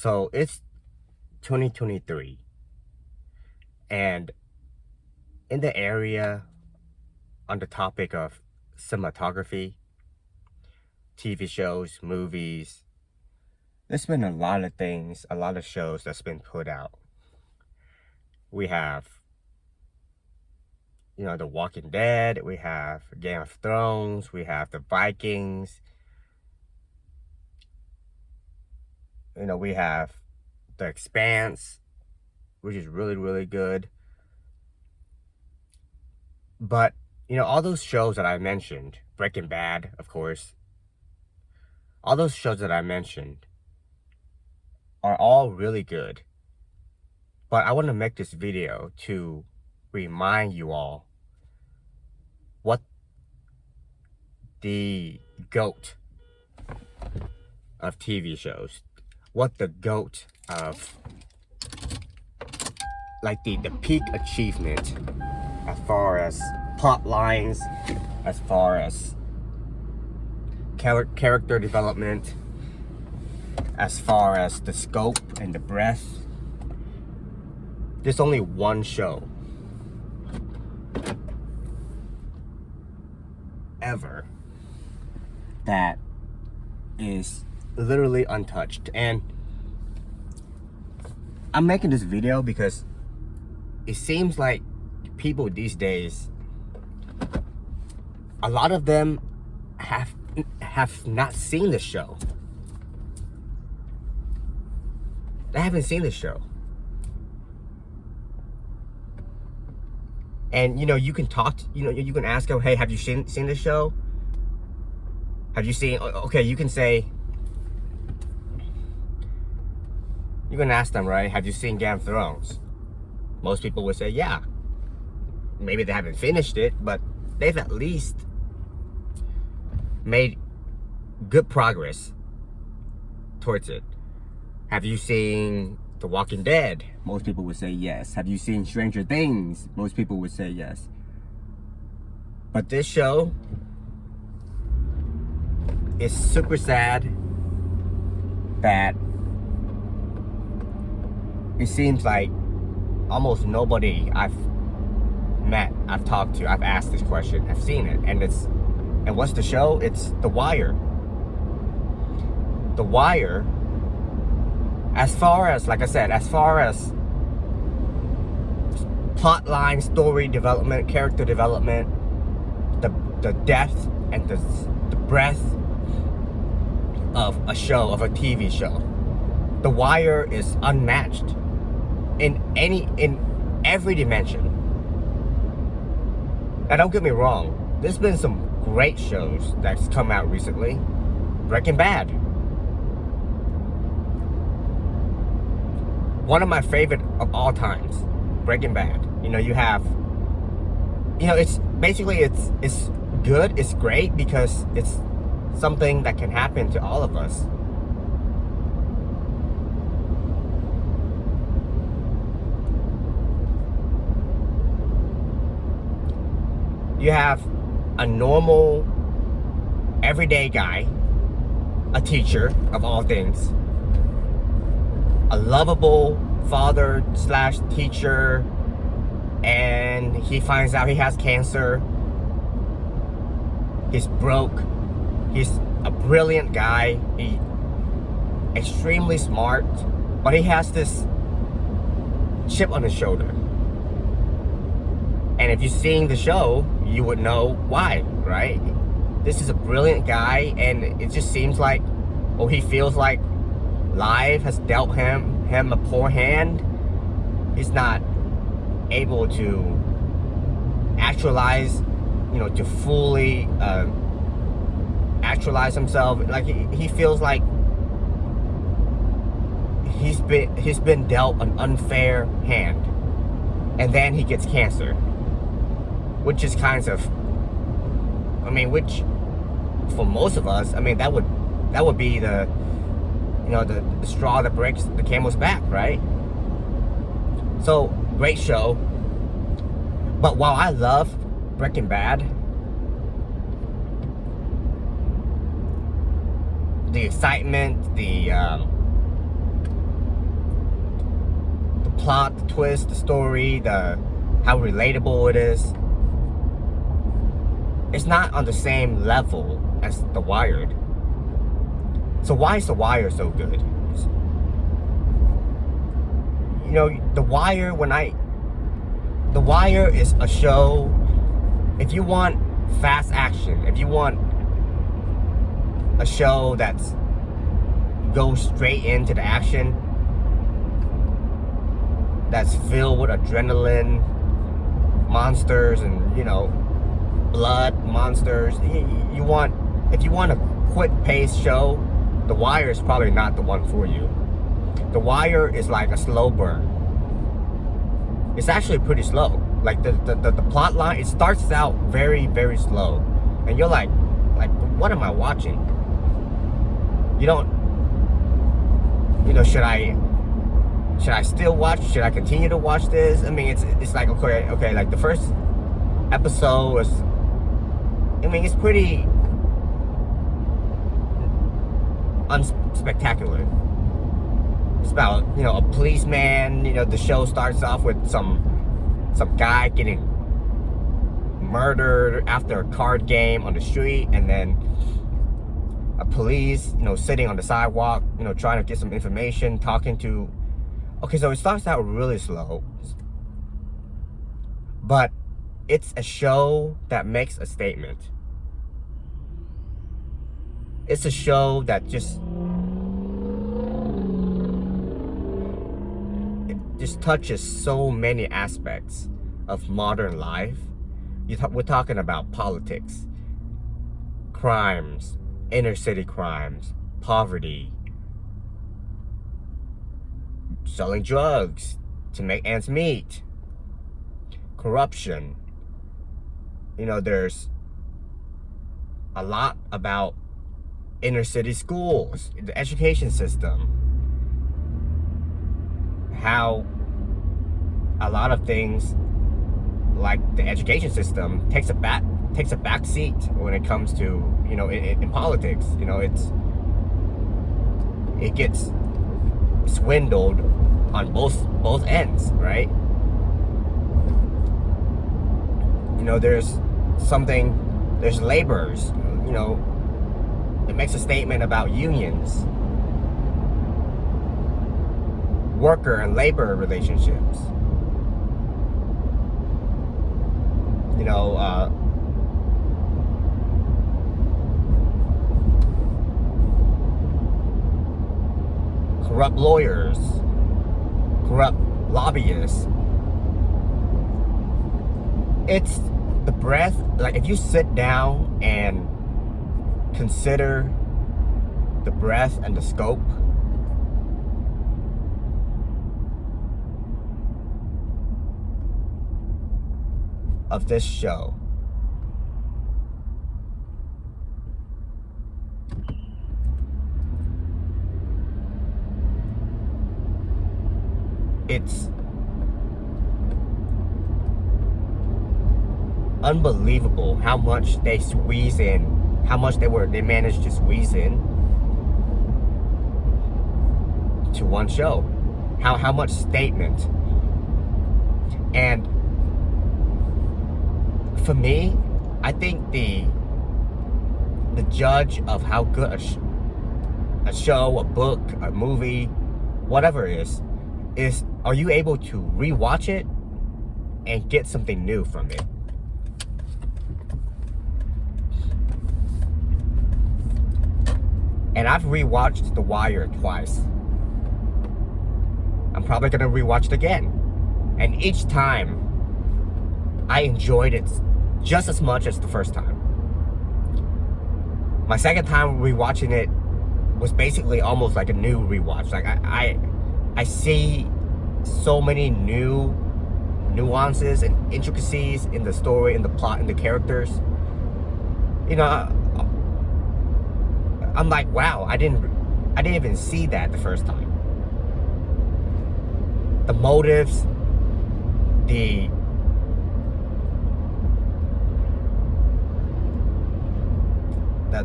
So it's 2023, and in the area on the topic of cinematography, TV shows, movies, there's been a lot of things, a lot of shows that's been put out. We have, The Walking Dead, we have Game of Thrones, we have the Vikings, we have the Expanse, which is really, really good. But, all those shows that I mentioned, Breaking Bad, of course, all those shows that I mentioned are all really good. But I want to make this video to remind you all what the GOAT of TV shows, what the GOAT of, like the peak achievement as far as plot lines, as far as character development, as far as the scope and the breadth. There's only one show ever that is literally untouched. And I'm making this video because it seems like people these days, a lot of them have not seen the show. They haven't seen the show. And you can talk to, you can ask them, hey, have you seen the show? Have you seen, okay, you can say, you can ask them, right? Have you seen Game of Thrones? Most people would say, yeah. Maybe they haven't finished it, but they've at least made good progress towards it. Have you seen The Walking Dead? Most people would say yes. Have you seen Stranger Things? Most people would say yes. But this show is super sad that it seems like almost nobody I've met, I've talked to, I've asked this question, have seen it. And what's the show? It's The Wire. The Wire, as far as, like I said, as far as plot line, story development, character development, the depth and the breadth of a show, of a TV show, The Wire is unmatched in every dimension. Now don't get me wrong, there's been some great shows that's come out recently. Breaking Bad, one of my favorite of all times. Breaking Bad. You have, it's basically, it's good, it's great because it's something that can happen to all of us. You have a normal, everyday guy, a teacher of all things, a lovable father / teacher, and he finds out he has cancer. He's broke. He's a brilliant guy. He's extremely smart, but he has this chip on his shoulder. And if you've seen the show, you would know why, right? This is a brilliant guy, and it just seems like, he feels like life has dealt him a poor hand. He's not able to actualize, to fully actualize himself. Like he feels like he's been dealt an unfair hand, and then he gets cancer, which is kind of, which for most of us, that would be the straw that breaks the camel's back, right? So, great show. But while I love Breaking Bad, the excitement, the plot, the twist, the story, how relatable it is. It's not on the same level as The Wired. So why is The Wire so good? You know, The Wire is a show. If you want fast action, if you want a show that's goes straight into the action, that's filled with adrenaline, monsters, and blood monsters. If you want a quick paced show, The Wire is probably not the one for you. The Wire is like a slow burn. It's actually pretty slow. Like the plot line, it starts out very, very slow, and you're like, what am I watching? You don't, should I still watch? Should I continue to watch this? I mean, it's like okay, like the first episode was, it's pretty unspectacular. It's about, a policeman. The show starts off with some guy getting murdered after a card game on the street, and then a police, sitting on the sidewalk, trying to get some information, talking to. Okay, so it starts out really slow, but it's a show that makes a statement. It's a show that just touches so many aspects of modern life. We're talking about politics, crimes, inner city crimes, poverty, selling drugs to make ends meet, corruption. There's a lot about inner city schools, the education system, how a lot of things like the education system takes a back seat when it comes to in politics. It gets swindled on both ends, right? There's laborers. It makes a statement about unions, worker and labor relationships. Corrupt lawyers, corrupt lobbyists. It's the breadth. Like, if you sit down and consider the breadth and the scope of this show, it's unbelievable how much they squeeze in, how much they managed to squeeze in to one show. How much statement. And for me, I think the judge of how good a show, a book, a movie, whatever it is are you able to rewatch it and get something new from it? And I've rewatched The Wire twice. I'm probably gonna rewatch it again. And each time, I enjoyed it just as much as the first time. My second time rewatching it was basically almost like a new rewatch. Like I see so many new nuances and intricacies in the story, in the plot, in the characters. I'm like, wow, I didn't even see that the first time. The motives, the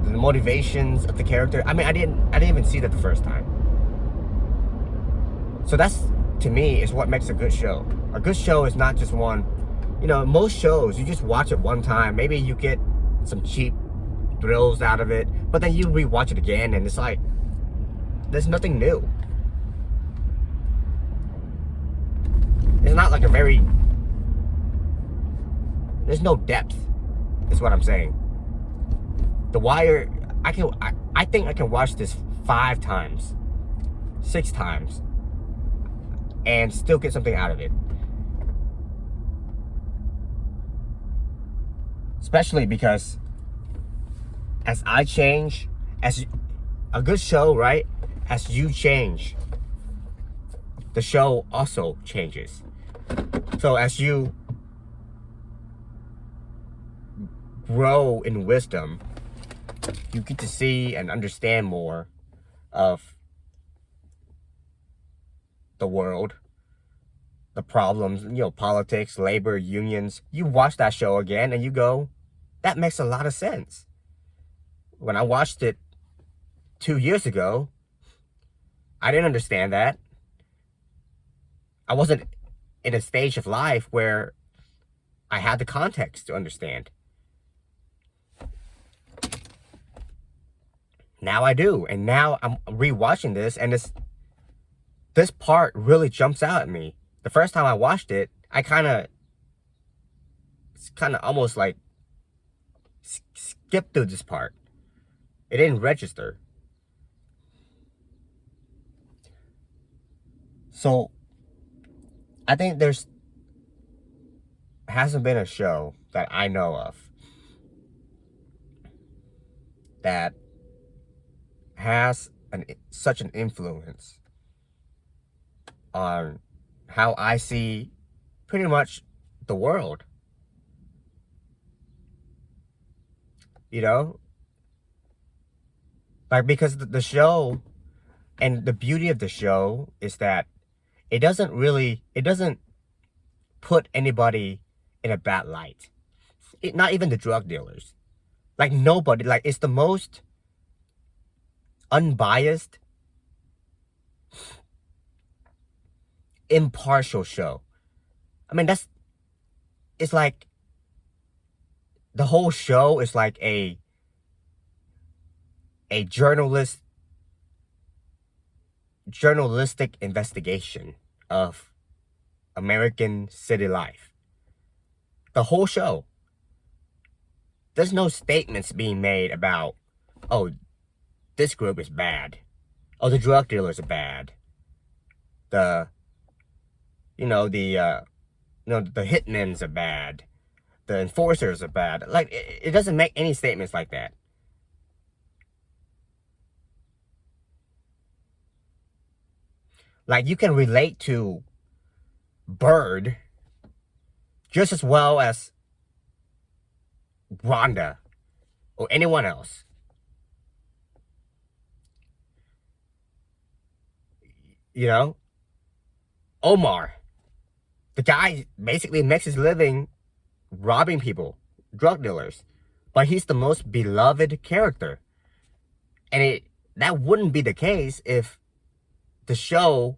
motivations of the character. I mean, I didn't even see that the first time. So that's to me, is what makes a good show. A good show is not just one. Most shows, you just watch it one time. Maybe you get some cheap thrills out of it, but then you rewatch it again, and it's like, there's nothing new. It's not like there's no depth, is what I'm saying. The Wire, I think I can watch this 5 times, 6 times, and still get something out of it. Especially because as I change, as a good show, right? As you change, the show also changes. So as you grow in wisdom, you get to see and understand more of the world, the problems, politics, labor, unions. You watch that show again and you go, that makes a lot of sense. When I watched it 2 years ago, I didn't understand that. I wasn't in a stage of life where I had the context to understand. Now I do, and now I'm rewatching this, and this part really jumps out at me. The first time I watched it, it's kind of almost like skipped through this part. It didn't register. So I think hasn't been a show that I know of that has such an influence on how I see pretty much the world. Because the show, and the beauty of the show is that it doesn't put anybody in a bad light. Not even the drug dealers. Like, nobody. Like, it's the most unbiased, impartial show. I mean, it's like, the whole show is like a journalistic investigation of American city life. The whole show. There's no statements being made about, oh, this group is bad. Oh, the drug dealers are bad. The hitmen's are bad. The enforcers are bad. Like, it doesn't make any statements like that. Like, you can relate to Bird just as well as Rhonda or anyone else. Omar, the guy basically makes his living robbing people, drug dealers, but he's the most beloved character. And that wouldn't be the case if the show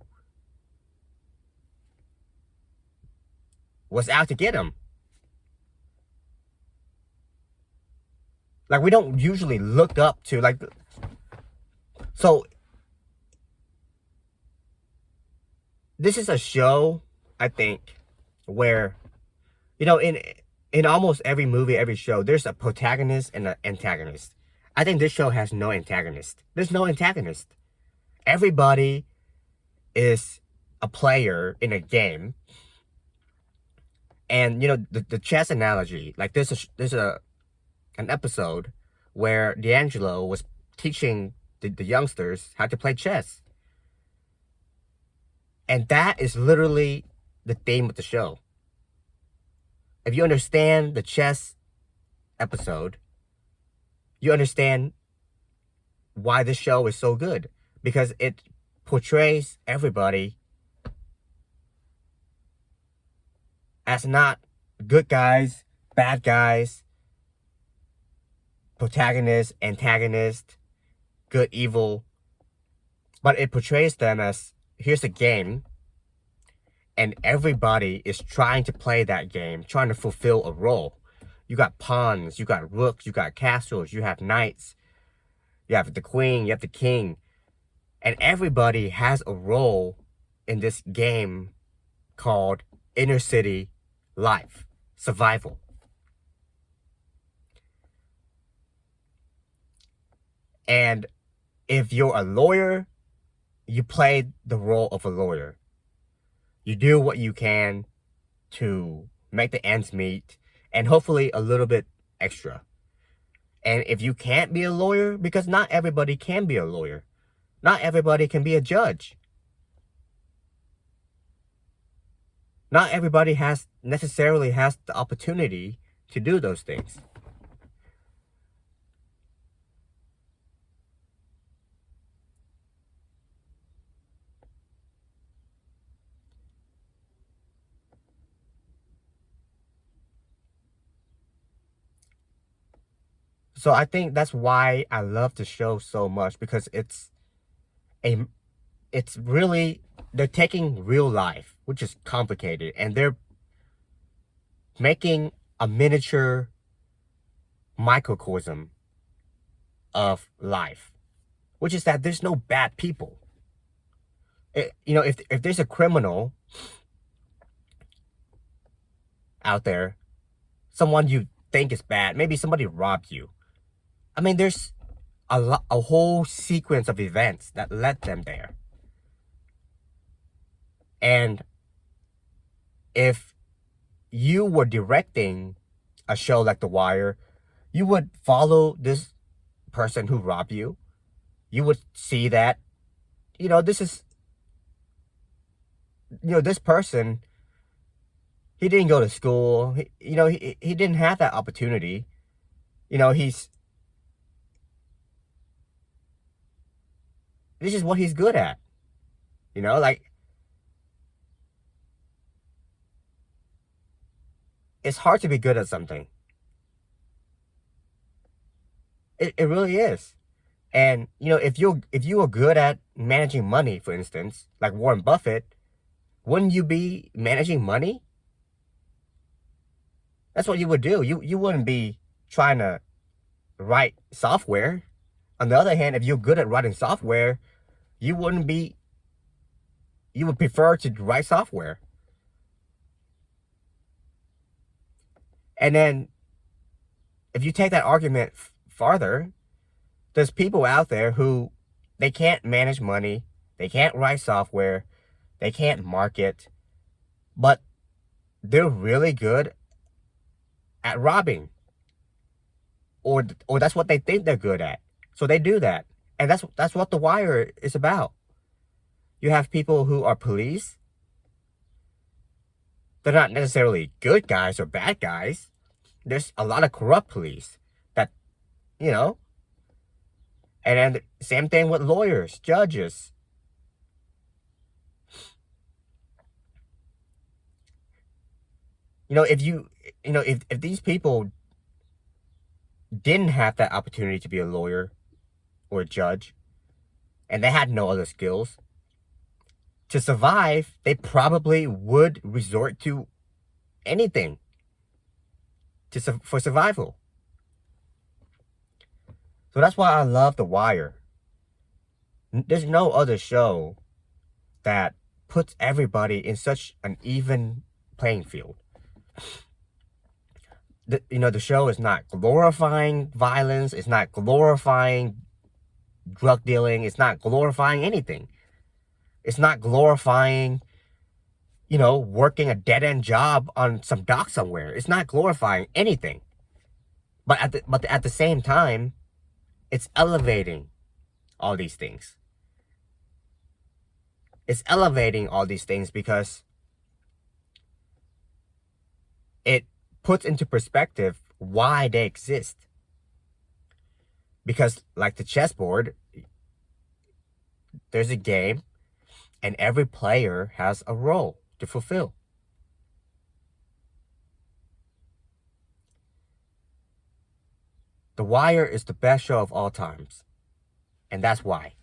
was out to get him. Like, we don't usually look up to, like, so this is a show, I think, where, in almost every movie, every show, there's a protagonist and an antagonist. I think this show has no antagonist. There's no antagonist. Everybody is a player in a game. And, the chess analogy, like, there's an episode where D'Angelo was teaching the youngsters how to play chess. And that is literally the theme of the show. If you understand the chess episode, you understand why this show is so good. Because it portrays everybody as not good guys, bad guys, protagonist, antagonist, good, evil. But it portrays them as, here's a game, And everybody is trying to play that game, trying to fulfill a role. You got pawns, you got rooks, you got castles, you have knights, you have the queen, you have the king. And everybody has a role in this game called inner city life, survival. And if you're a lawyer, you play the role of a lawyer. You do what you can to make the ends meet and hopefully a little bit extra. And if you can't be a lawyer, because not everybody can be a lawyer, not everybody can be a judge. Not everybody necessarily has the opportunity to do those things. So I think that's why I love the show so much, because it's really, they're taking real life, which is complicated, and they're making a miniature microcosm of life, which is that there's no bad people. If there's a criminal out there, someone you think is bad, maybe somebody robbed you. I mean, there's a whole sequence of events that led them there. And if you were directing a show like The Wire, you would follow this person who robbed you. You would see that, this person, he didn't go to school. He didn't have that opportunity. This is what he's good at. It's hard to be good at something. It really is. And if you are good at managing money, for instance, like Warren Buffett, wouldn't you be managing money? That's what you would do. You wouldn't be trying to write software. On the other hand, if you're good at writing software, you would prefer to write software. And then if you take that argument farther, there's people out there who, they can't manage money, they can't write software, they can't market, but they're really good at robbing. Or that's what they think they're good at. So they do that. And that's what The Wire is about. You have people who are police. They're not necessarily good guys or bad guys. There's a lot of corrupt police that, and then same thing with lawyers, judges. If these people didn't have that opportunity to be a lawyer or a judge, and they had no other skills, to survive, they probably would resort to anything for survival. So that's why I love The Wire. There's no other show that puts everybody in such an even playing field. The show is not glorifying violence. It's not glorifying drug dealing. It's not glorifying anything. It's not glorifying, working a dead-end job on some dock somewhere. It's not glorifying anything. But at the same time, it's elevating all these things. It's elevating all these things because it puts into perspective why they exist. Because like the chessboard, there's a game, and every player has a role to fulfill. The Wire is the best show of all times. And that's why.